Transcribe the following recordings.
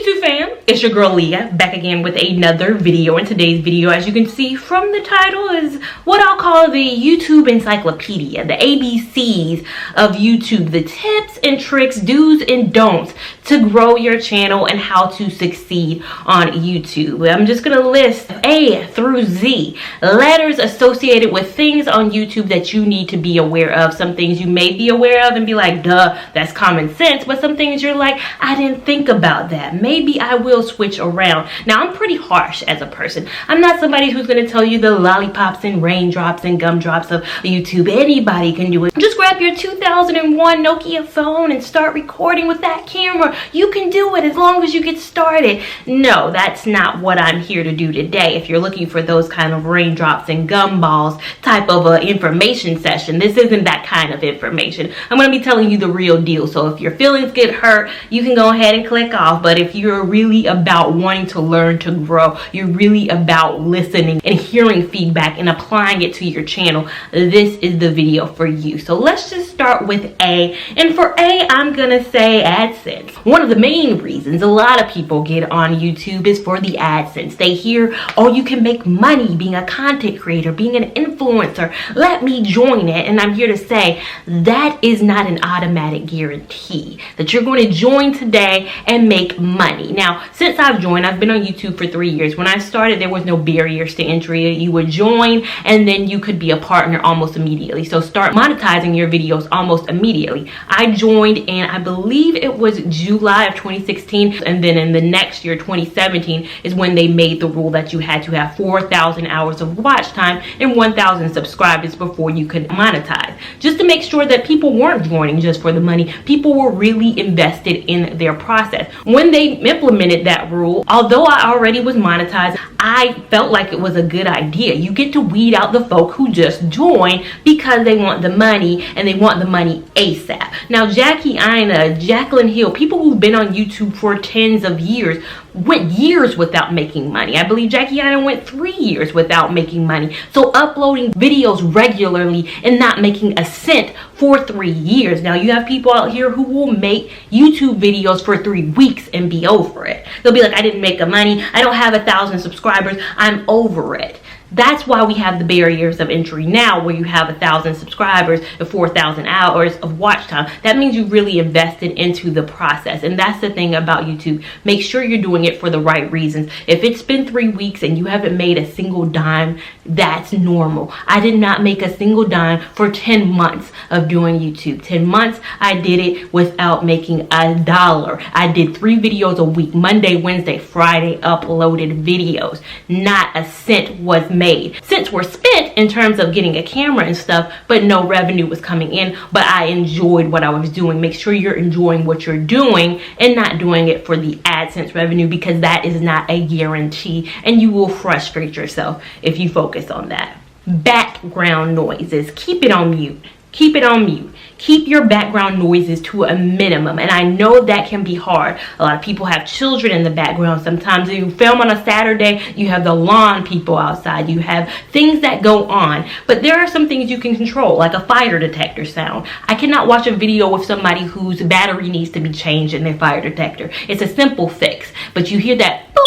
YouTube fam, it's your girl Leah back again with another video. In today's video, as you can see from the title, is what I'll call the YouTube Encyclopedia, the ABCs of YouTube, the tips and tricks, do's and don'ts to grow your channel and how to succeed on YouTube. I'm just gonna list A through Z, letters associated with things on YouTube that you need to be aware of. Some things you may be aware of and be like, duh, that's common sense, but some things you're like, I didn't think about that. Maybe I will switch around. Now, I'm pretty harsh as a person. I'm not somebody who's going to tell you the lollipops and raindrops and gumdrops of YouTube. Anybody can do it. Just grab your 2001 Nokia phone and start recording with that camera. You can do it as long as you get started. No, that's not what I'm here to do today. If you're looking for those kind of raindrops and gumballs type of information session, this isn't that kind of information. I'm going to be telling you the real deal. So if your feelings get hurt, you can go ahead and click off. But if you're really about wanting to learn to grow, you're really about listening and hearing feedback and applying it to your channel, this is the video for you. So let's just start with A. And for A, I'm gonna say AdSense. One of the main reasons a lot of people get on YouTube is for the AdSense. They hear, oh, you can make money being a content creator, being an influencer. Let me join it. And I'm here to say that is not an automatic guarantee that you're going to join today and make money. Now, since I've joined, I've been on YouTube for 3 years. When I started, there was no barriers to entry. You would join and then you could be a partner almost immediately. So start monetizing your videos almost immediately. I joined in, I believe it was July of 2016. And then in the next year, 2017, is when they made the rule that you had to have 4,000 hours of watch time and 1,000 subscribers before you could monetize. Just to make sure that people weren't joining just for the money. People were really invested in their process. When they implemented that rule, although I already was monetized, I felt like it was a good idea. You get to weed out the folk who just join because they want the money and they want the money ASAP. Now, Jackie Ina, Jacqueline Hill, people who've been on YouTube for tens of years, went years without making money. I believe Jackie Ina went 3 years without making money. So uploading videos regularly and not making a cent for 3 years. Now, you have people out here who will make YouTube videos for 3 weeks and be over it. They'll be like, I didn't make the money. I don't have 1,000 subscribers. I'm over it. That's why we have the barriers of entry now, where you have 1,000 subscribers and 4,000 hours of watch time. That means you really invested into the process. And that's the thing about YouTube. Make sure you're doing it for the right reasons. If it's been 3 weeks and you haven't made a single dime, that's normal. I did not make a single dime for 10 months of doing YouTube. 10 months, I did it without making $1. I did 3 videos a week, Monday, Wednesday, Friday, uploaded videos. Not a cent was made. Cents were spent in terms of getting a camera and stuff, but no revenue was coming in. But I enjoyed what I was doing. Make sure you're enjoying what you're doing and not doing it for the AdSense revenue, because that is not a guarantee and you will frustrate yourself if you focus on that. Background noises, keep it on mute. Keep it on mute. Keep your background noises to a minimum. And I know that can be hard. A lot of people have children in the background. Sometimes you film on a Saturday, you have the lawn people outside. You have things that go on. But there are some things you can control, like a fire detector sound. I cannot watch a video with somebody whose battery needs to be changed in their fire detector. It's a simple fix. But you hear that boop,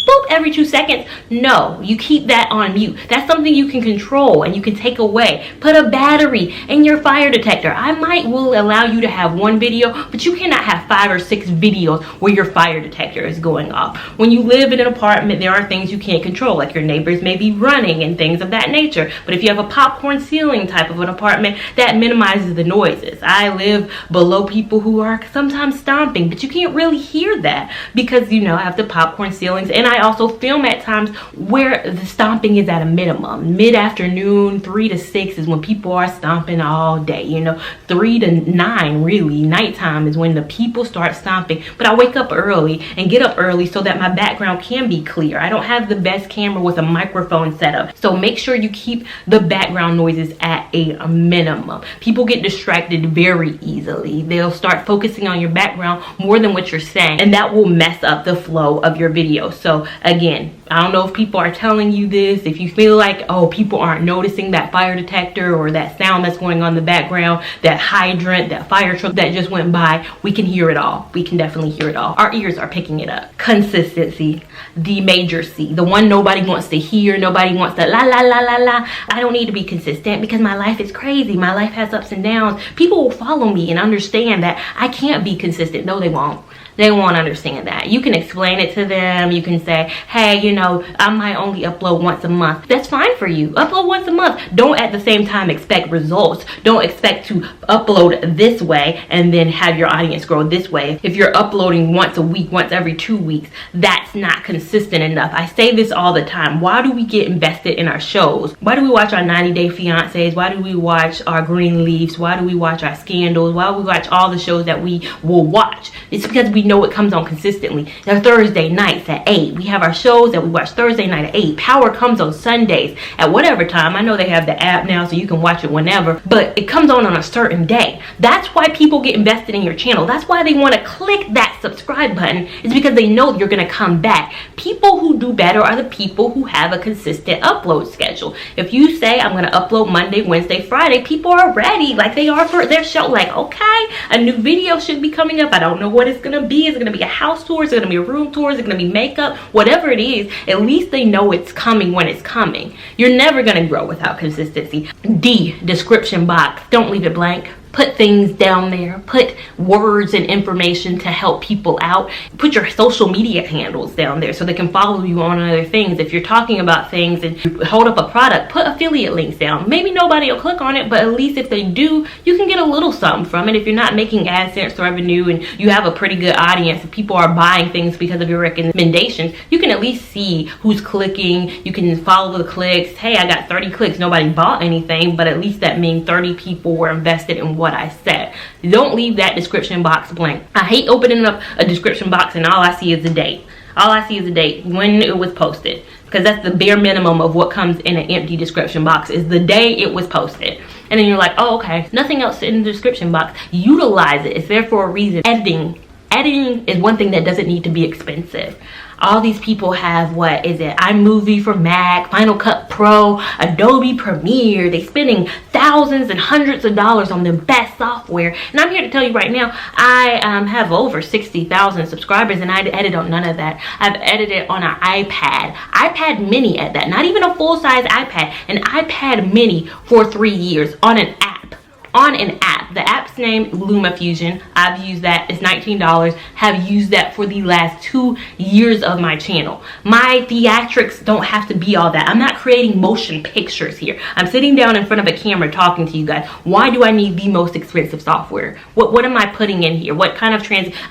boop every 2 seconds. No, you keep that on mute. That's something you can control and you can take away. Put a battery in your fire detector. I will allow you to have 1 video, but you cannot have 5 or 6 videos where your fire detector is going off. When you live in an apartment, there are things you can't control, like your neighbors may be running and things of that nature. But if you have a popcorn ceiling type of an apartment, that minimizes the noises. I live below people who are sometimes stomping, but you can't really hear that because, you know, I have the popcorn ceilings. And I also film at times where the stomping is at a minimum. Mid-afternoon, 3 to 6 is when people are stomping all day. You know, 3 to 9 really, nighttime is when the people start stomping. But I wake up early and get up early so that my background can be clear. I don't have the best camera with a microphone setup. So make sure you keep the background noises at a minimum. People get distracted very easily. They'll start focusing on your background more than what you're saying, and that will mess up the flow of your video. So again, I don't know if people are telling you this. If you feel like, oh, people aren't noticing that fire detector or that sound that's going on in the background, that hydrant, that fire truck that just went by, we can hear it all. We can definitely hear it all. Our ears are picking it up. Consistency, the major C, the one nobody wants to hear, nobody wants to la la la la la. I don't need to be consistent because my life is crazy. My life has ups and downs. People will follow me and understand that I can't be consistent. No, they won't. They won't understand that. You can explain it to them. You can say, hey, you know, I might only upload once a month. That's fine for you. Upload once a month. Don't at the same time expect results. Don't expect to upload this way and then have your audience grow this way. If you're uploading once a week, once every 2 weeks, that's not consistent enough. I say this all the time. Why do we get invested in our shows? Why do we watch our 90-Day Fiancés? Why do we watch our Greenleafs? Why do we watch our Scandals? Why do we watch all the shows that we will watch? It's because we know it comes on consistently. They're Thursday nights at 8. We have our shows that we watch Thursday night at 8. Power comes on Sundays at whatever time. I know they have the app now so you can watch it whenever, but it comes on a certain day. That's why people get invested in your channel. That's why they want to click that subscribe button. It's because they know you're going to come back. People who do better are the people who have a consistent upload schedule. If you say I'm going to upload Monday, Wednesday, Friday, people are ready like they are for their show. Like, okay, a new video should be coming up. I don't know what it's going to be. Is it going to be a house tour? Is it going to be a room tour? Is it going to be makeup? Whatever it is, at least they know it's coming when it's coming. You're never going to grow without consistency. D, description box. Don't leave it blank. Put things down there. Put words and information to help people out. Put your social media handles down there so they can follow you on other things. If you're talking about things and you hold up a product, put affiliate links down. Maybe nobody will click on it, but at least if they do, you can get a little something from it. If you're not making AdSense revenue and you have a pretty good audience and people are buying things because of your recommendations, you can at least see who's clicking. You can follow the clicks. Hey, I got 30 clicks. Nobody bought anything, but at least that means 30 people were invested in what I said. Don't leave that description box blank. I hate opening up a description box and all I see is the date. All I see is the date when it was posted, because that's the bare minimum of what comes in an empty description box is the day it was posted. And then you're like, oh, okay, nothing else in the description box. Utilize it. It's there for a reason. Editing is one thing that doesn't need to be expensive. All these people have, what is it, iMovie for Mac, Final Cut Pro, Adobe Premiere. They're spending thousands and hundreds of dollars on the best software. And I'm here to tell you right now, I have over 60,000 subscribers and I edit on none of that. I've edited on an iPad mini at that. Not even a full-size iPad, an iPad mini for 3 years on an app. The app's name LumaFusion. I've used that. It's $19. Have used that for the last 2 years of my channel. My theatrics don't have to be all that. I'm not creating motion pictures here. I'm sitting down in front of a camera talking to you guys. Why do I need the most expensive software? What am I putting in here? What kind of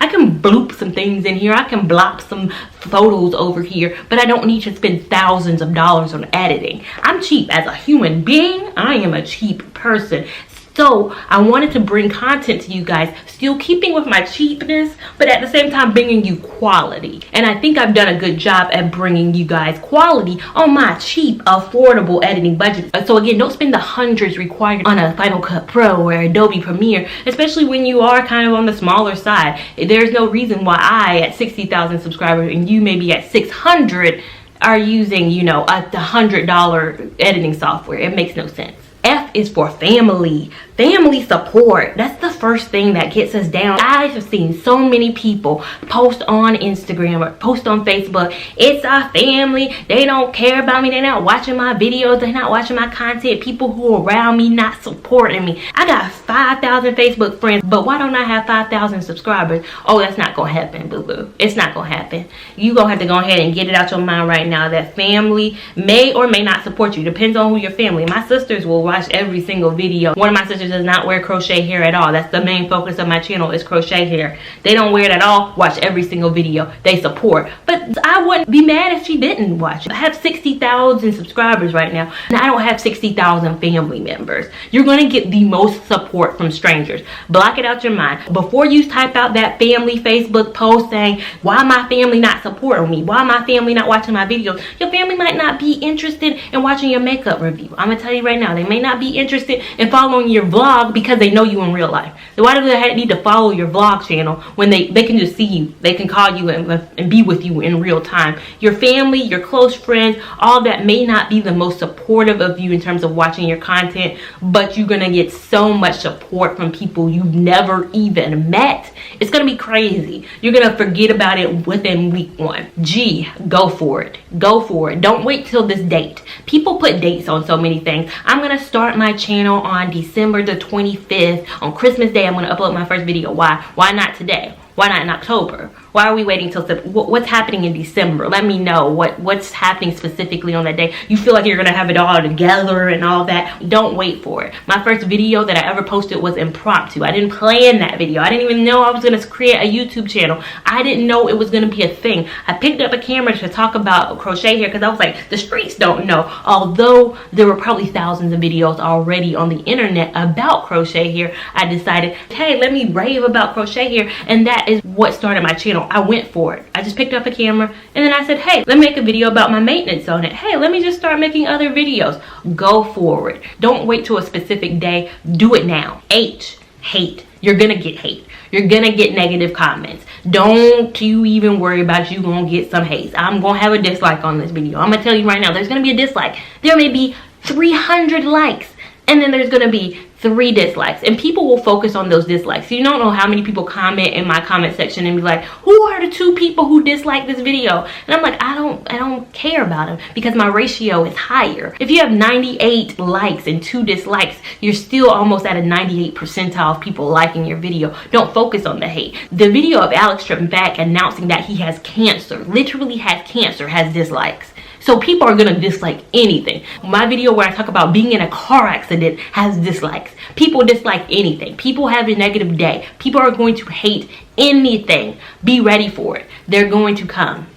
I can bloop some things in here. I can blop some photos over here, but I don't need to spend thousands of dollars on editing. I'm cheap as a human being. I am a cheap person. So I wanted to bring content to you guys, still keeping with my cheapness, but at the same time bringing you quality. And I think I've done a good job at bringing you guys quality on my cheap, affordable editing budget. So again, don't spend the hundreds required on a Final Cut Pro or Adobe Premiere, especially when you are kind of on the smaller side. There's no reason why I, at 60,000 subscribers, and you may be at 600, are using, you know, a $100 editing software. It makes no sense. F is for family. Family support. That's the first thing that gets us down. I have seen so many people post on Instagram or post on Facebook. It's our family. They don't care about me. They're not watching my videos. They're not watching my content. People who are around me not supporting me. I got 5,000 Facebook friends, but why don't I have 5,000 subscribers? Oh, that's not gonna happen, boo-boo. It's not gonna happen. You gonna have to go ahead and get it out your mind right now that family may or may not support you. Depends on who your family. My sisters will watch every single video. One of my sisters does not wear crochet hair at all. That's the main focus of my channel, is crochet hair. They don't wear it at all. Watch every single video. They support. But I wouldn't be mad if she didn't watch it. I have 60,000 subscribers right now, and I don't have 60,000 family members. You're going to get the most support from strangers. Block it out your mind. Before you type out that family Facebook post saying, why my family not supporting me? Why my family not watching my videos? Your family might not be interested in watching your makeup review. I'm going to tell you right now, they may may not be interested in following your vlog because they know you in real life. So why do they need to follow your vlog channel when they can just see you? They can call you and be with you in real time. Your family, your close friends, all that may not be the most supportive of you in terms of watching your content, but you're gonna get so much support from people you've never even met. It's gonna be crazy. You're gonna forget about it within week 1. G, go for it. Go for it. Don't wait till this date. People put dates on so many things. I'm gonna start my channel on December the 25th. On Christmas Day, I'm gonna upload my first video. Why? Why not today? Why not in October? Why are we waiting till what's happening in December? Let me know what's happening specifically on that day. You feel like you're gonna have it all together and all that. Don't wait for it. My first video that I ever posted was impromptu. I didn't plan that video. I didn't even know I was gonna create a YouTube channel. I didn't know it was gonna be a thing. I picked up a camera to talk about crochet hair because I was like, the streets don't know. Although there were probably thousands of videos already on the internet about crochet hair, I decided, hey, let me rave about crochet hair, and that is what started my channel. I went for it. I just picked up a camera and then I said, hey, let me make a video about my maintenance on it. Hey, let me just start making other videos. Go forward. Don't wait till a specific day. Do it now. H, hate. You're gonna get hate. You're gonna get negative comments. Don't you even worry about you gonna get some hate. I'm gonna have a dislike on this video. I'm gonna tell you right now, there's gonna be a dislike. There may be 300 likes and then there's gonna be 3 dislikes, and people will focus on those dislikes. You don't know how many people comment in my comment section and be like, who are the 2 people who dislike this video? And I'm like, I don't care about them because my ratio is higher. If you have 98 likes and 2 dislikes, you're still almost at a 98 percentile of people liking your video. Don't focus on the hate. The video of Alex Trebek announcing that he has cancer, literally has cancer, has dislikes. So people are gonna dislike anything. My video where I talk about being in a car accident has dislikes. People dislike anything. People have a negative day. People are going to hate anything. Be ready for it. They're going to come.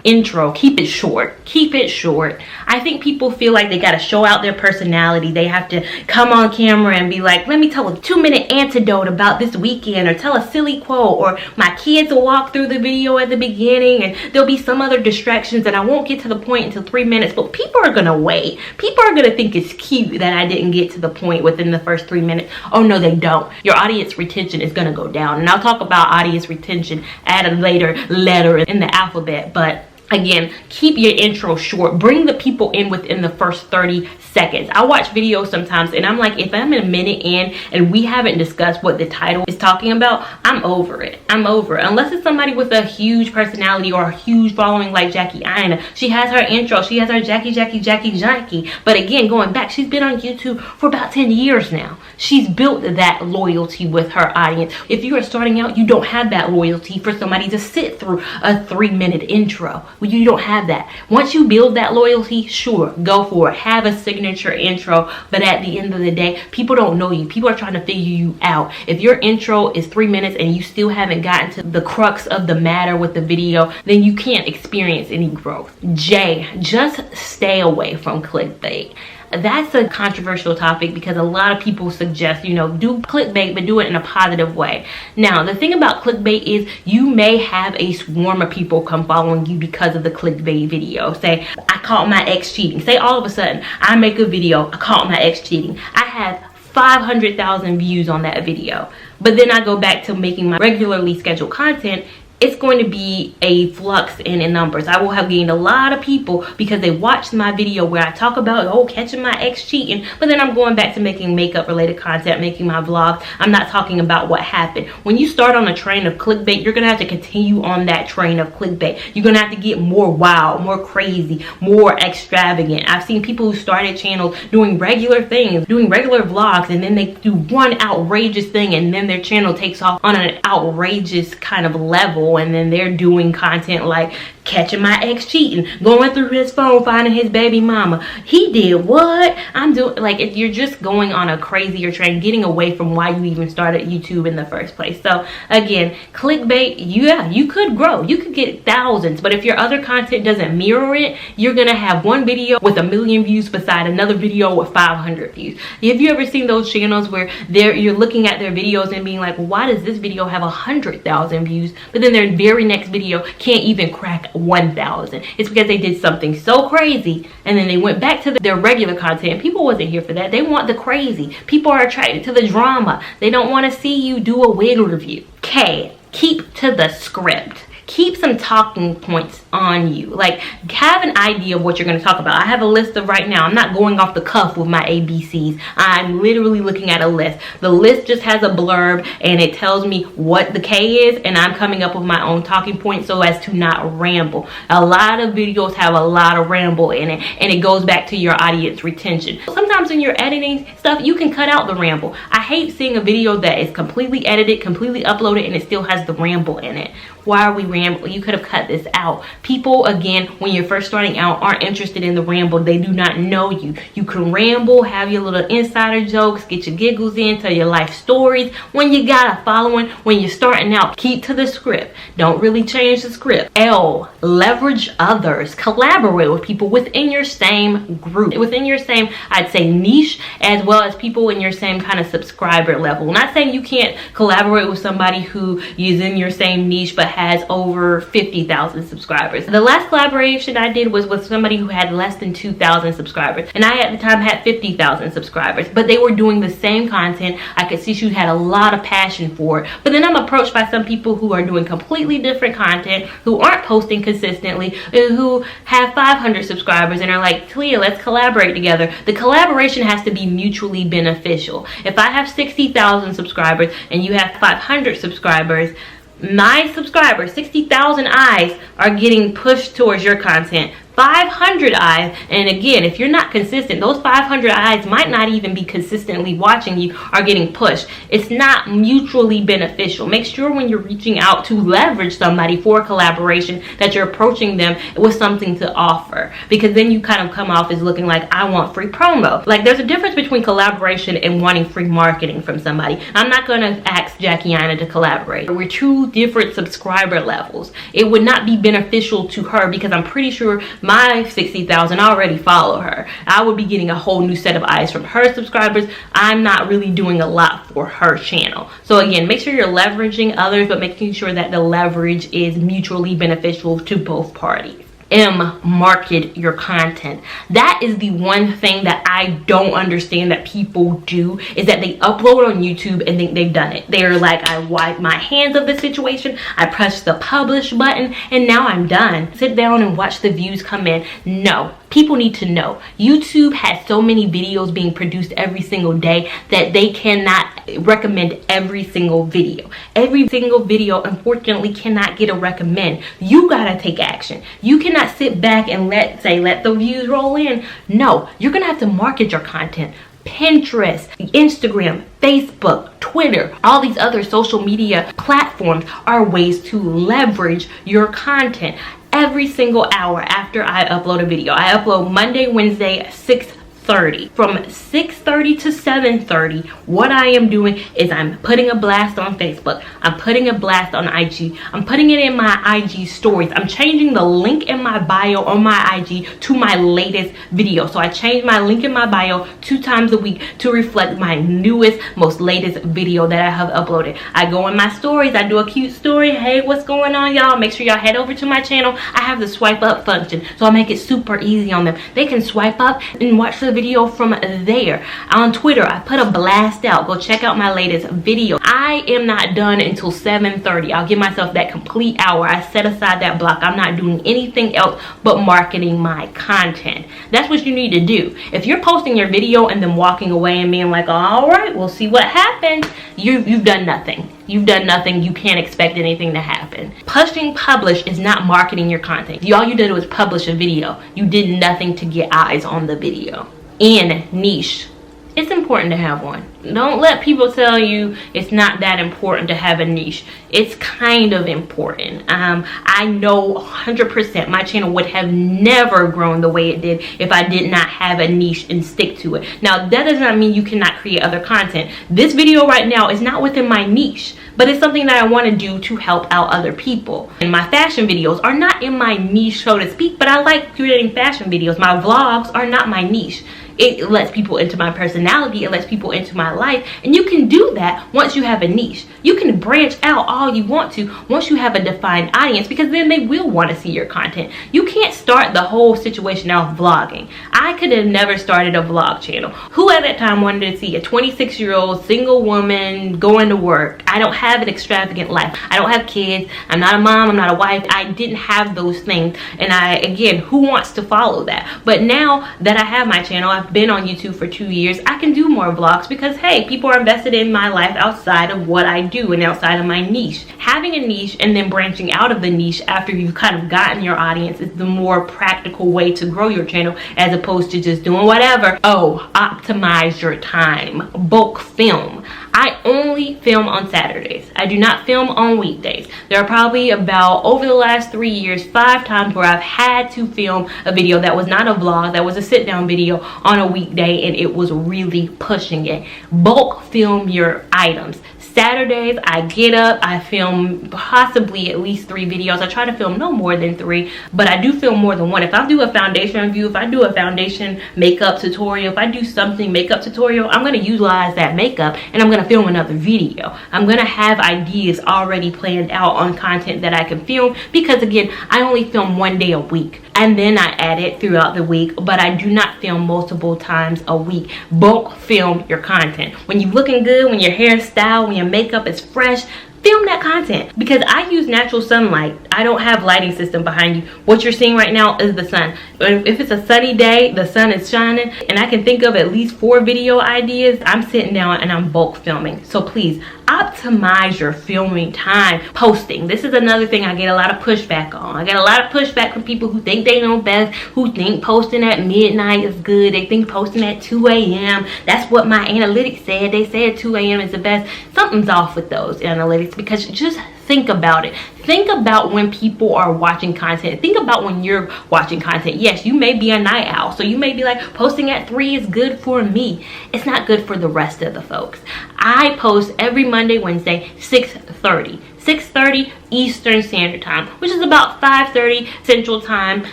Intro, keep it short. Keep it short. I think people feel like they gotta show out their personality. They have to come on camera and be like, let me tell a 2-minute anecdote about this weekend, or tell a silly quote, or my kids will walk through the video at the beginning and there'll be some other distractions and I won't get to the point until 3 minutes. But people are gonna wait. People are gonna think it's cute that I didn't get to the point within the first 3 minutes. Oh no, they don't. Your audience retention is gonna go down. And I'll talk about audience retention at a later letter in the alphabet, but again, keep your intro short. Bring the people in within the first 30 seconds. I watch videos sometimes and I'm like, if I'm a minute in and we haven't discussed what the title is talking about, I'm over it. I'm over it. Unless it's somebody with a huge personality or a huge following like Jackie Aina. She has her intro. She has her Jackie. But again, going back, she's been on YouTube for about 10 years now. She's built that loyalty with her audience. If you are starting out, you don't have that loyalty for somebody to sit through a 3-minute intro. You don't have that. Once you build that loyalty, sure, go for it. Have a signature intro, but at the end of the day, people don't know you. People are trying to figure you out. If your intro is 3 minutes and you still haven't gotten to the crux of the matter with the video, then you can't experience any growth. J, just stay away from clickbait. That's a controversial topic because a lot of people suggest, you know, do clickbait, but do it in a positive way. Now, the thing about clickbait is you may have a swarm of people come following you because of the clickbait video. Say, I caught my ex cheating. Say all of a sudden, I make a video, I caught my ex cheating. I have 500,000 views on that video. But then I go back to making my regularly scheduled content. It's going to be a flux in numbers. I will have gained a lot of people because they watched my video where I talk about, oh, catching my ex cheating, but then I'm going back to making makeup related content, making my vlogs. I'm not talking about what happened. When you start on a train of clickbait, you're gonna have to continue on that train of clickbait. You're gonna have to get more wild, more crazy, more extravagant. I've seen people who started channels doing regular things, doing regular vlogs, and then they do one outrageous thing and then their channel takes off on an outrageous kind of level. And then they're doing content like catching my ex cheating, going through his phone, finding his baby mama. He did what? I'm doing, like, if you're just going on a crazier train, getting away from why you even started YouTube in the first place. So again, clickbait, yeah, you could grow, you could get thousands, but if your other content doesn't mirror it, you're gonna have one video with 1 million views beside another video with 500 views. Have you ever seen those channels where you're looking at their videos and being like, well, why does this video have 100,000 views, but then their their very next video can't even crack 1,000. It's because they did something so crazy and then they went back to their regular content. People wasn't here for that. They want the crazy. People are attracted to the drama. They don't want to see you do a wig review. K, keep to the script. Keep some talking points on you. Like, have an idea of what you're going to talk about. I have a list of right now. I'm not going off the cuff with my ABCs. I'm literally looking at a list. The list just has a blurb and it tells me what the K is, and I'm coming up with my own talking points so as to not ramble. A lot of videos have a lot of ramble in it, and it goes back to your audience retention. Sometimes when you're editing stuff, you can cut out the ramble. I hate seeing a video that is completely edited, completely uploaded, and it still has the ramble in it. Why are we rambling? You could have cut this out. People, again, when you're first starting out, aren't interested in the ramble. They do not know you. You can ramble, have your little insider jokes, get your giggles in, tell your life stories. When you got a following, when you're starting out, keep to the script. Don't really change the script. L, leverage others. Collaborate with people within your same group. Within your same, I'd say, niche, as well as people in your same kind of subscriber level. I'm not saying you can't collaborate with somebody who is in your same niche but has over 50,000 subscribers. The last collaboration I did was with somebody who had less than 2,000 subscribers, and I at the time had 50,000 subscribers, but they were doing the same content. I could see she had a lot of passion for it. But then I'm approached by some people who are doing completely different content, who aren't posting consistently, who have 500 subscribers and are like, Clea, let's collaborate together. The collaboration has to be mutually beneficial. If I have 60,000 subscribers and you have 500 subscribers, my subscribers, 60,000 eyes, are getting pushed towards your content. 500 eyes, and again, if you're not consistent, those 500 eyes might not even be consistently watching you, are getting pushed. It's not mutually beneficial. Make sure when you're reaching out to leverage somebody for a collaboration that you're approaching them with something to offer, because then you kind of come off as looking like, I want free promo. Like, there's a difference between collaboration and wanting free marketing from somebody. I'm not going to ask Jackie Anna to collaborate. We're two different subscriber levels. It would not be beneficial to her because I'm pretty sure my 60,000 already follow her. I would be getting a whole new set of eyes from her subscribers. I'm not really doing a lot for her channel. So again, make sure you're leveraging others, but making sure that the leverage is mutually beneficial to both parties. M, market your content. That is the one thing that I don't understand that people do, is that they upload on YouTube and think they've done it. They're like, I wipe my hands of the situation, I press the publish button, and now I'm done. Sit down and watch the views come in. No. People need to know. YouTube has so many videos being produced every single day that they cannot recommend every single video. Every single video, unfortunately, cannot get a recommend. You gotta take action. You cannot sit back and let the views roll in. No, you're gonna have to market your content. Pinterest, Instagram, Facebook, Twitter, all these other social media platforms are ways to leverage your content. Every single hour after I upload a video, I upload Monday, Wednesday, 6:30. From 6:30 to 7:30, what I am doing is I'm putting a blast on Facebook. I'm putting a blast on IG. I'm putting it in my IG stories. I'm changing the link in my bio on my IG to my latest video. So I change my link in my bio 2 times a week to reflect my newest, most latest video that I have uploaded. I go in my stories. I do a cute story. Hey, what's going on, y'all? Make sure y'all head over to my channel. I have the swipe up function, so I make it super easy on them. They can swipe up and watch the video from there. On Twitter, I put a blast out. Go check out my latest video. I am not done until 7:30. I'll give myself that complete hour. I set aside that block. I'm not doing anything else but marketing my content. That's what you need to do. If you're posting your video and then walking away and being like, all right, we'll see what happens, you've done nothing. You've done nothing. You can't expect anything to happen. Pushing publish is not marketing your content. All you did was publish a video. You did nothing to get eyes on the video. In niche, it's important to have one. Don't let people tell you it's not that important to have a niche. It's kind of important. I know 100% my channel would have never grown the way it did if I did not have a niche and stick to it. Now, that does not mean you cannot create other content. This video right now is not within my niche, but it's something that I want to do to help out other people. And my fashion videos are not in my niche, so to speak, but I like creating fashion videos. My vlogs are not my niche. It lets people into my personality. It lets people into my life. And you can do that once you have a niche. You can branch out all you want to once you have a defined audience, because then they will want to see your content. You can't start the whole situation out vlogging. I could have never started a vlog channel. Who at that time wanted to see a 26-year-old single woman going to work? I don't have an extravagant life. I don't have kids. I'm not a mom. I'm not a wife. I didn't have those things. And again, who wants to follow that? But now that I have my channel, I've been on YouTube for 2 years, I can do more vlogs because, hey, people are invested in my life outside of what I do and outside of my niche. Having a niche and then branching out of the niche after you've kind of gotten your audience is the more practical way to grow your channel, as opposed to just doing whatever. Oh, optimize your time. Bulk film. I only film on Saturdays. I do not film on weekdays. There are probably about, over the last 3 years, 5 times where I've had to film a video that was not a vlog, that was a sit down video on a weekday, and it was really pushing it. Bulk film your items. Saturdays, I get up, I film possibly at least 3 videos. I try to film no more than 3, but I do film more than 1. If I do a foundation review, if I do a foundation makeup tutorial, if I do something makeup tutorial, I'm going to utilize that makeup and I'm going to film another video. I'm going to have ideas already planned out on content that I can film, because again, I only film 1 day a week. And then I edit throughout the week, but I do not film multiple times a week. Bulk film your content. When you're looking good, when your hairstyle, when your makeup is fresh, film that content, because I use natural sunlight. I don't have lighting system behind you. What you're seeing right now is the sun. If it's a sunny day, the sun is shining, and I can think of at least 4 video ideas, I'm sitting down and I'm bulk filming. So please optimize your filming time. Posting. This is another thing I get a lot of pushback on. I get a lot of pushback from people who think they know best, who think posting at midnight is good. They think posting at 2 a.m. That's what my analytics said. They said 2 a.m. is the best. Something's off with those analytics, because just think about it. Think about when people are watching content. Think about when you're watching content. Yes, you may be a night owl, so you may be like, posting at 3 is good for me. It's not good for the rest of the folks. I post every Monday, Wednesday, 6:30 Eastern Standard Time, which is about 5:30 Central Time,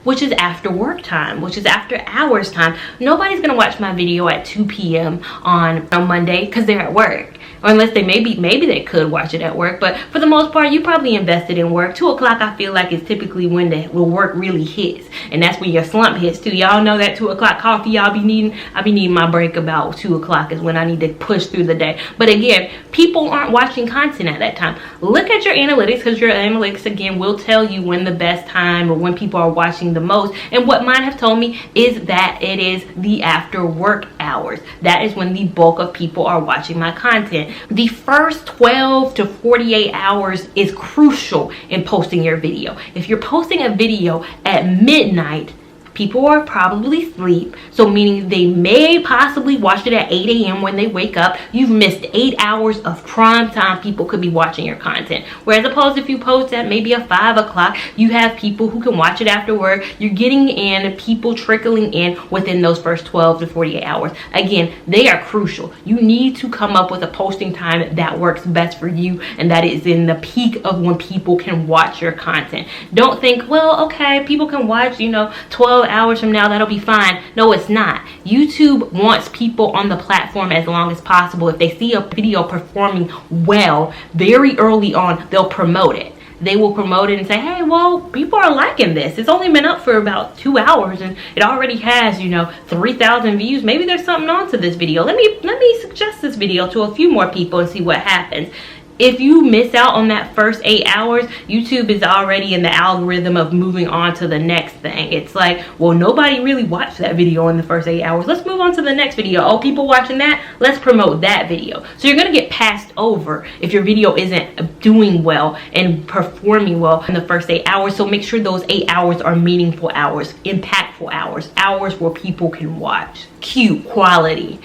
which is after work time, which is after hours time. Nobody's gonna watch my video at 2 p.m. on Monday because they're at work. Or unless they maybe they could watch it at work, but for the most part, you probably invested in work. 2 o'clock, I feel like, is typically when the work really hits, and that's when your slump hits too. Y'all know that 2 o'clock coffee y'all be needing. I be needing my break about 2 o'clock is when I need to push through the day. But again, people aren't watching content at that time. Look at your analytics, because your analytics again will tell you when the best time or when people are watching the most. And what mine have told me is that it is the after work hours. That is when the bulk of people are watching my content. The first 12 to 48 hours is crucial in posting your video. If you're posting a video at midnight, people are probably asleep, so meaning they may possibly watch it at 8 a.m. when they wake up. You've missed 8 hours of prime time people could be watching your content. Whereas opposed, if you post at maybe a 5 o'clock, you have people who can watch it after work. You're getting in people trickling in within those first 12 to 48 hours. Again, they are crucial. You need to come up with a posting time that works best for you, and that is in the peak of when people can watch your content. Don't think, well, okay, people can watch, 12 hours from now, that'll be fine. No, it's not. YouTube wants people on the platform as long as possible. If they see a video performing well very early on, they'll promote it. They will promote it and say, hey, well, people are liking this. It's only been up for about 2 hours and it already has, 3,000 views. Maybe there's something on to this video. Let me suggest this video to a few more people and see what happens. If you miss out on that first 8 hours, YouTube is already in the algorithm of moving on to the next thing. It's like, well, nobody really watched that video in the first 8 hours. Let's move on to the next video. Oh, people watching that? Let's promote that video. So you're going to get passed over if your video isn't doing well and performing well in the first 8 hours. So make sure those 8 hours are meaningful hours, impactful hours, hours where people can watch. Cute quality.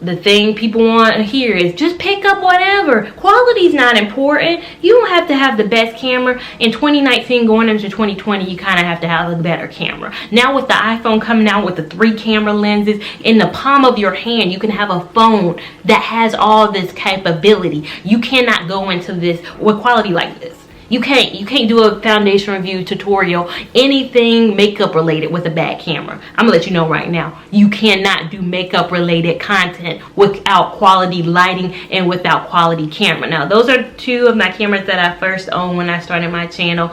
The thing people want to hear is just pick up whatever. Quality is not important. You don't have to have the best camera. In 2019 going into 2020, you kind of have to have a better camera. Now with the iPhone coming out with the 3 camera lenses in the palm of your hand, you can have a phone that has all this capability. You cannot go into this with quality like this. You can't do a foundation review tutorial, anything makeup related with a bad camera. I'm gonna let you know right now, you cannot do makeup related content without quality lighting and without quality camera. Now those are two of my cameras that I first owned when I started my channel.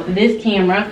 This camera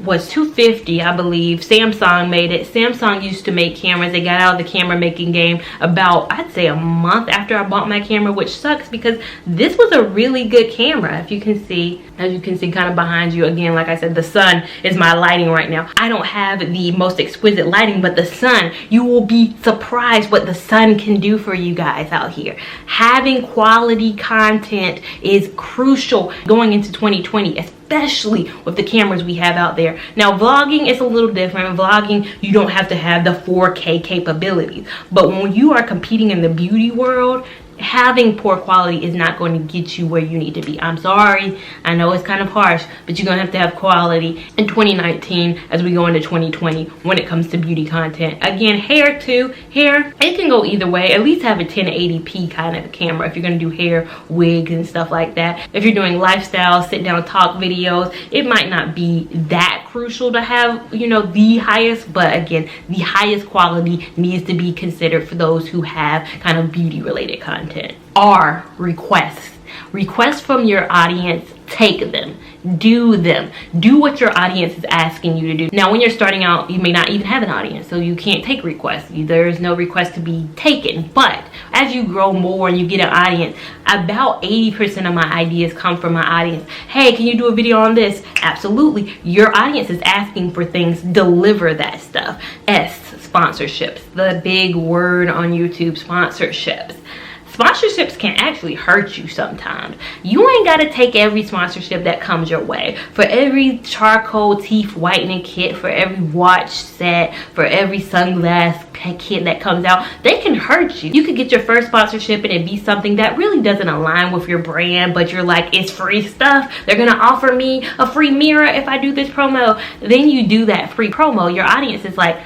was $250, I believe. Samsung made it. Samsung used to make cameras. They got out of the camera making game about, I'd say, a month after I bought my camera, which sucks because this was a really good camera. If you can see, as you can see kind of behind you, again, like I said, the sun is my lighting right now. I don't have the most exquisite lighting, but the sun, you will be surprised what the sun can do for you guys out here. Having quality content is crucial going into 2020, especially with the cameras we have out there. Now vlogging is a little different. Vlogging, you don't have to have the 4K capabilities, but when you are competing in the beauty world, having poor quality is not going to get you where you need to be. I'm sorry, I know it's kind of harsh, but you're gonna have to have quality in 2019 as we go into 2020 when it comes to beauty content. Again, hair too. Hair, it can go either way. At least have a 1080p kind of camera if you're gonna do hair, wigs and stuff like that. If you're doing lifestyle, sit down talk videos, it might not be that crucial to have, you know, the highest, but again, the highest quality needs to be considered for those who have kind of beauty related content. Are requests from your audience. Take them, do what your audience is asking you to do. Now when you're starting out, you may not even have an audience, so you can't take requests. There's no request to be taken. But as you grow more and you get an audience, about 80% of my ideas come from my audience. Hey, can you do a video on this? Absolutely. Your audience is asking for things, deliver that stuff. Sponsorships, the big word on YouTube, sponsorships. Sponsorships can actually hurt you sometimes. You ain't got to take every sponsorship that comes your way. For every charcoal teeth whitening kit, for every watch set, for every sunglass kit that comes out, they can hurt you. You could get your first sponsorship and it be something that really doesn't align with your brand, but you're like, it's free stuff. They're going to offer me a free mirror if I do this promo. Then you do that free promo. Your audience is like,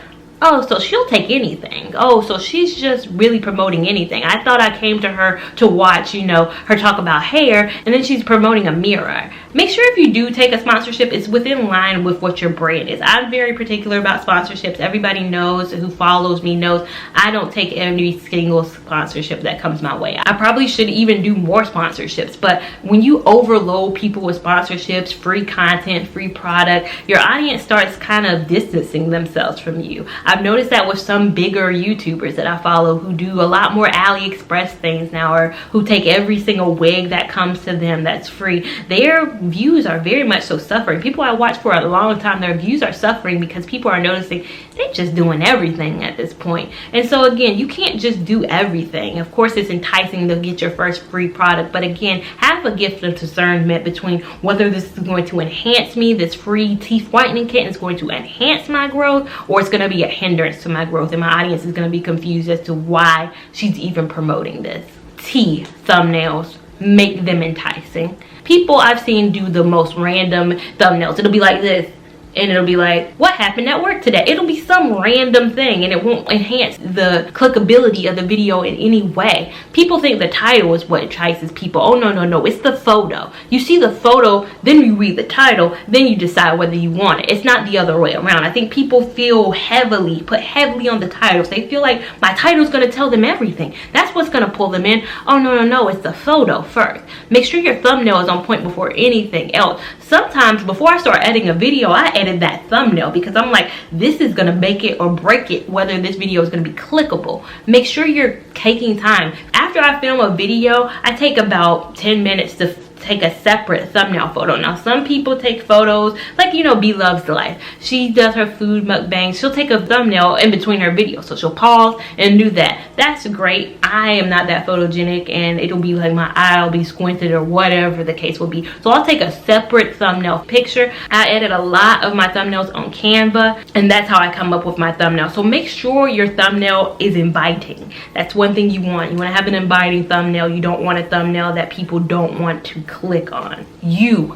oh, so she'll take anything. Oh, so she's just really promoting anything. I thought I came to her to watch, you know, her talk about hair, and then she's promoting a mirror. Make sure if you do take a sponsorship, it's within line with what your brand is. I'm very particular about sponsorships. Everybody knows, who follows me knows, I don't take every single sponsorship that comes my way. I probably should even do more sponsorships, but when you overload people with sponsorships, free content, free product, your audience starts kind of distancing themselves from you. I've noticed that with some bigger YouTubers that I follow who do a lot more AliExpress things now, or who take every single wig that comes to them that's free. Their views are very much so suffering. People I watch for a long time, their views are suffering because people are noticing they're just doing everything at this point. And so again, you can't just do everything. Of course, it's enticing to get your first free product, but again, have a gift of discernment between whether this is going to enhance me, this free teeth whitening kit is going to enhance my growth, or it's going to be a hindrance to my growth, and my audience is going to be confused as to why she's even promoting this. Thumbnails, make them enticing. People I've seen do the most random thumbnails. It'll be like this, and it'll be like, what happened at work today? It'll be some random thing, and it won't enhance the clickability of the video in any way. People think the title is what entices people. Oh, no, it's the photo. You see the photo, then you read the title, then you decide whether you want it. It's not the other way around. I think people feel put heavily on the titles. They feel like my title's gonna tell them everything. That's what's gonna pull them in. Oh, no, it's the photo first. Make sure your thumbnail is on point before anything else. Sometimes before I start editing a video, I edit that thumbnail because I'm like, this is gonna make it or break it whether this video is gonna be clickable. Make sure you're taking time. After I film a video, I take about 10 minutes to take a separate thumbnail photo. Now some people take photos like, you know, B Loves the Life. She does her food mukbangs. She'll take a thumbnail in between her videos, so she'll pause and do that. That's great. I am not that photogenic, and it'll be like my eye will be squinted or whatever the case will be. So I'll take a separate thumbnail picture. I edit a lot of my thumbnails on Canva, and that's how I come up with my thumbnail. So make sure your thumbnail is inviting. That's one thing you want. You want to have an inviting thumbnail. You don't want a thumbnail that people don't want to click on.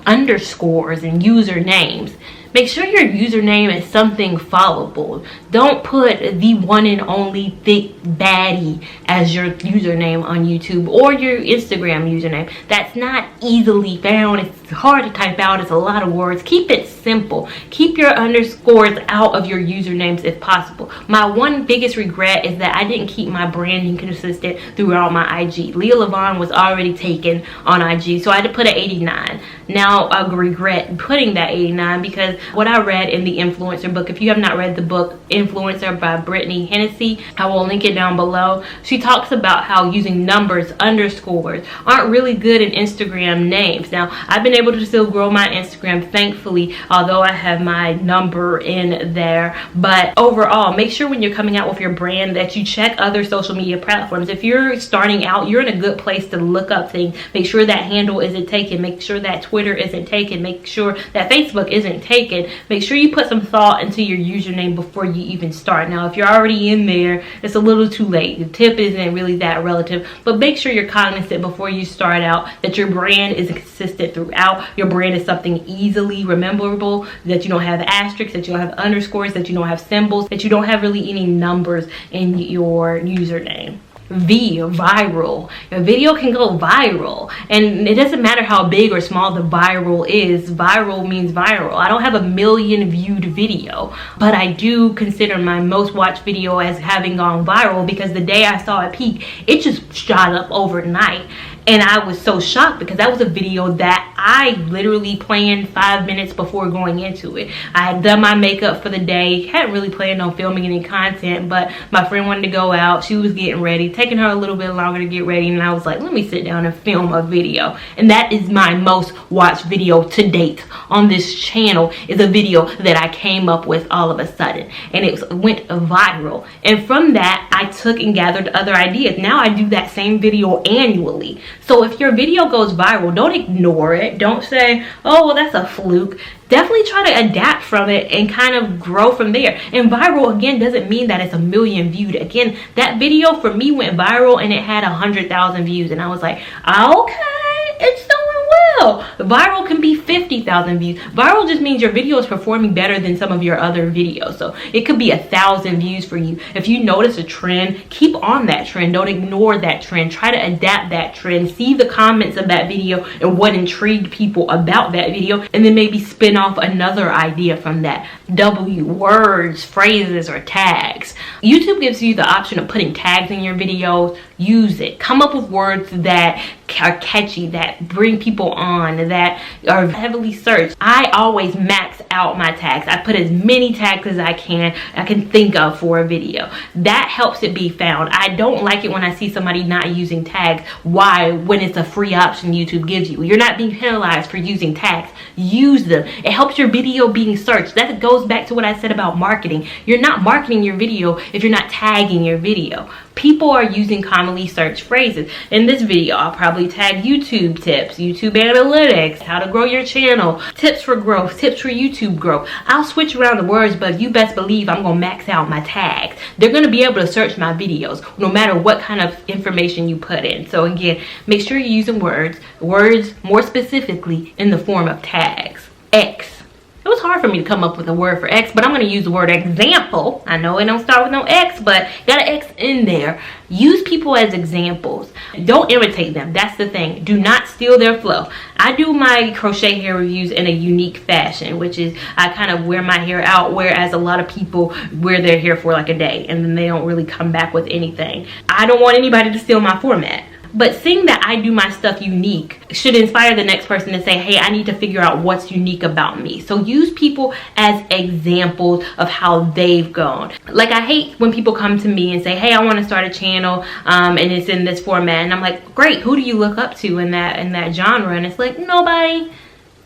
Underscores and usernames. Make sure your username is something followable. Don't put the one and only thick baddie as your username on YouTube or your Instagram username. That's not easily found. It's hard to type out. It's a lot of words. Keep it simple. Keep your underscores out of your usernames if possible. My one biggest regret is that I didn't keep my branding consistent throughout my IG. Lavon was already taken on IG, so I had to put an 89. Now I regret putting that 89 because what I read in the influencer book, if you have not read the book Influencer by Brittany Hennessy, I will link it down below. She talks about how using numbers, underscores aren't really good in Instagram names. Now I've been able to still grow my Instagram, thankfully, although I have my number in there. But overall, make sure when you're coming out with your brand that you check other social media platforms. If you're starting out, you're in a good place to look up things. Make sure that handle isn't taken. Make sure that Twitter isn't taken. Make sure that Facebook isn't taken. Make sure you put some thought into your username before you even start. Now, if you're already in there, it's a little too late. The tip isn't really that relative, but make sure you're cognizant before you start out that your brand is consistent throughout. Your brand is something easily rememberable, that you don't have asterisks, that you don't have underscores, that you don't have symbols, that you don't have really any numbers in your username. Viral. Your video can go viral, and it doesn't matter how big or small the viral is. Viral means viral. I don't have a million viewed video, but I do consider my most watched video as having gone viral because the day I saw it peak, it just shot up overnight. And I was so shocked because that was a video that I literally planned 5 minutes before going into it. I had done my makeup for the day, hadn't really planned on filming any content, but my friend wanted to go out. She was getting ready, taking her a little bit longer to get ready, and I was like, let me sit down and film a video. And that is my most watched video to date on this channel, is a video that I came up with all of a sudden, and it went viral. And from that, I took and gathered other ideas. Now I do that same video annually. So if your video goes viral, don't ignore it. Don't say, oh, well, that's a fluke. Definitely try to adapt from it and kind of grow from there. And viral, again, doesn't mean that it's a million viewed. Again, that video for me went viral and it had 100,000 views. And I was like, okay, it's doing well. Viral can be 50,000 views. Viral just means your video is performing better than some of your other videos. So it could be 1,000 views for you. If you notice a trend, keep on that trend. Don't ignore that trend. Try to adapt that trend. See the comments of that video and what intrigued people about that video, and then maybe spin off another idea from that. Words, phrases, or tags. YouTube gives you the option of putting tags in your videos. Use it. Come up with words that are catchy, that bring people on, that are heavily searched. I always max out my tags. I put as many tags as I can think of for a video. That helps it be found. I don't like it when I see somebody not using tags. Why? When it's a free option YouTube gives you. You're not being penalized for using tags. Use them. It helps your video being searched. That goes back to what I said about marketing. You're not marketing your video if you're not tagging your video. People are using commonly searched phrases. In this video, I'll probably tag YouTube tips, YouTube analytics, how to grow your channel, tips for growth, tips for YouTube growth. I'll switch around the words, but you best believe I'm gonna max out my tags. They're gonna be able to search my videos no matter what kind of information you put in. So again, make sure you're using words more specifically in the form of tags. X. It was hard for me to come up with a word for X, but I'm going to use the word example. I know it don't start with no X, but got an X in there. Use people as examples. Don't imitate them. That's the thing. Do not steal their flow. I do my crochet hair reviews in a unique fashion, which is I kind of wear my hair out, whereas a lot of people wear their hair for like a day and then they don't really come back with anything. I don't want anybody to steal my format. But seeing that I do my stuff unique should inspire the next person to say, hey, I need to figure out what's unique about me. So use people as examples of how they've gone. Like, I hate when people come to me and say, hey, I want to start a channel and it's in this format. And I'm like, great, who do you look up to in that genre? And it's like, nobody.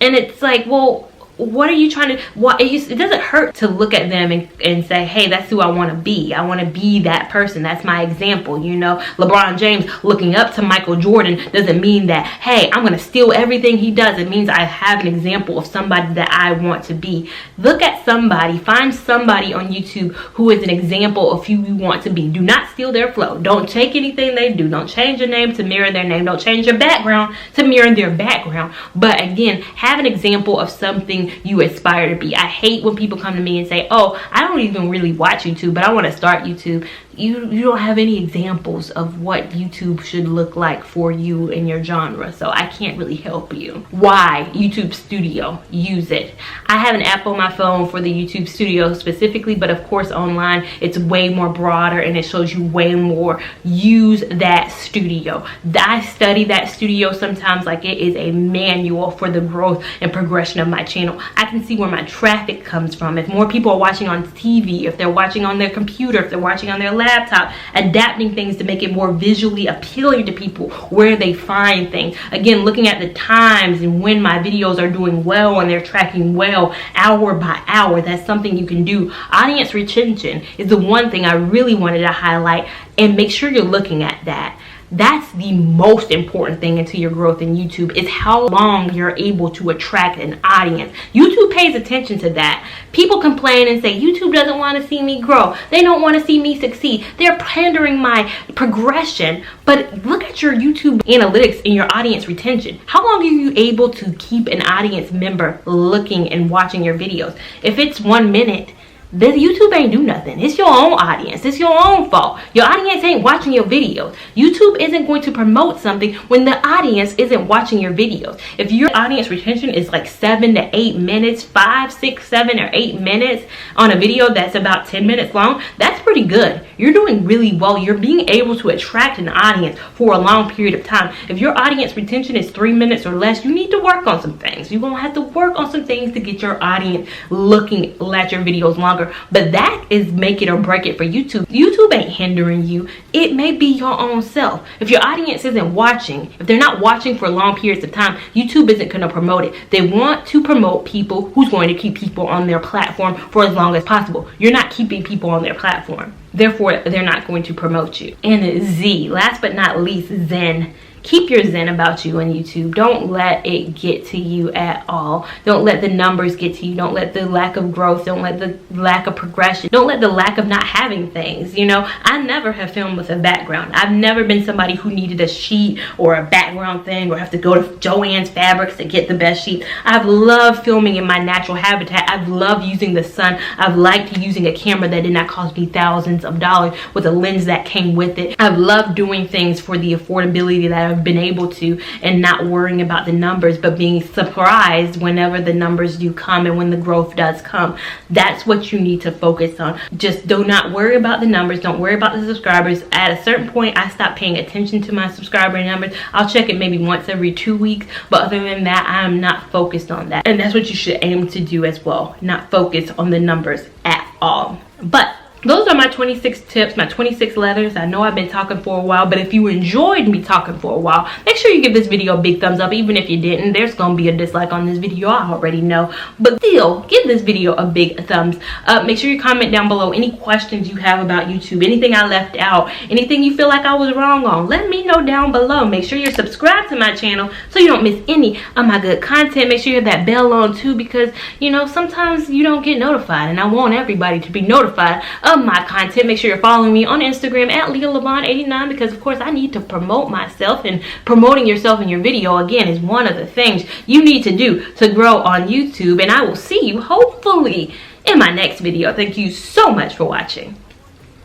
And it's like, well, what are you trying to, it doesn't hurt to look at them and say, hey, that's who I want to be. I want to be that person. That's my example. You know, LeBron James looking up to Michael Jordan doesn't mean that, hey, I'm going to steal everything he does. It means I have an example of somebody that I want to be. Look at somebody, find somebody on YouTube who is an example of who you want to be. Do not steal their flow. Don't take anything they do. Don't change your name to mirror their name. Don't change your background to mirror their background. But again, have an example of something something you aspire to be. I hate when people come to me and say, oh, I don't even really watch YouTube, but I want to start YouTube. You don't have any examples of what YouTube should look like for you in your genre, so I can't really help you. Why? YouTube Studio. Use it. I have an app on my phone for the YouTube Studio specifically, but of course online it's way more broader and it shows you way more. Use that studio. I study that studio sometimes like it is a manual for the growth and progression of my channel. I can see where my traffic comes from. If more people are watching on TV, if they're watching on their computer, if they're watching on their laptop, adapting things to make it more visually appealing to people, where they find things. Again, looking at the times and when my videos are doing well and they're tracking well hour by hour. That's something you can do. Audience retention is the one thing I really wanted to highlight, and make sure you're looking at that. That's the most important thing into your growth in YouTube, is how long you're able to attract an audience. YouTube pays attention to that. People complain and say, YouTube doesn't want to see me grow. They don't want to see me succeed. They're pandering my progression. But look at your YouTube analytics and your audience retention. How long are you able to keep an audience member looking and watching your videos? If it's 1 minute, then YouTube ain't do nothing. It's your own audience. It's your own fault. Your audience ain't watching your videos. YouTube isn't going to promote something when the audience isn't watching your videos. If your audience retention is like 7 to 8 minutes, 5, 6, 7, or 8 minutes on a video that's about 10 minutes long, that's pretty good. You're doing really well. You're being able to attract an audience for a long period of time. If your audience retention is 3 minutes or less, you need to work on some things. You're going to have to work on some things to get your audience looking at your videos longer. But that is make it or break it for YouTube. YouTube ain't hindering you. It may be your own self. If your audience isn't watching, if they're not watching for long periods of time, YouTube isn't going to promote it. They want to promote people who's going to keep people on their platform for as long as possible. You're not keeping people on their platform. Therefore, they're not going to promote you. And Z, last but not least, Zen. Keep your zen about you on YouTube. Don't let it get to you at all. Don't let the numbers get to you. Don't let the lack of growth. Don't let the lack of progression. Don't let the lack of not having things. You know, I never have filmed with a background. I've never been somebody who needed a sheet or a background thing or have to go to Joann's Fabrics to get the best sheet. I've loved filming in my natural habitat. I've loved using the sun. I've liked using a camera that did not cost me thousands of dollars with a lens that came with it. I've loved doing things for the affordability that I've been able to, and not worrying about the numbers, but being surprised whenever the numbers do come and when the growth does come. That's what you need to focus on. Just do not worry about the numbers. Don't worry about the subscribers. At a certain point, I stopped paying attention to my subscriber numbers. I'll check it maybe once every 2 weeks, but other than that, I'm not focused on that. And that's what you should aim to do as well. Not focus on the numbers at all. But those are my 26 tips, my 26 letters. I know I've been talking for a while, but if you enjoyed me talking for a while, make sure you give this video a big thumbs up. Even if you didn't, there's gonna be a dislike on this video, I already know, but still give this video a big thumbs up. Make sure you comment down below any questions you have about YouTube, anything I left out, anything you feel like I was wrong on. Let me know down below. Make sure you're subscribed to my channel so you don't miss any of my good content. Make sure you have that bell on too, because you know sometimes you don't get notified, and I want everybody to be notified of my content. Make sure you're following me on Instagram at Lavon89, because of course I need to promote myself, and promoting yourself in your video again is one of the things you need to do to grow on YouTube. And I will see you hopefully in my next video. Thank you so much for watching.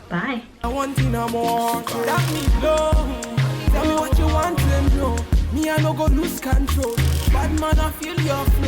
Bye. I want to know more. That me blow. Tell me what you want to know. Me I no go lose control. Bad man I feel your flow.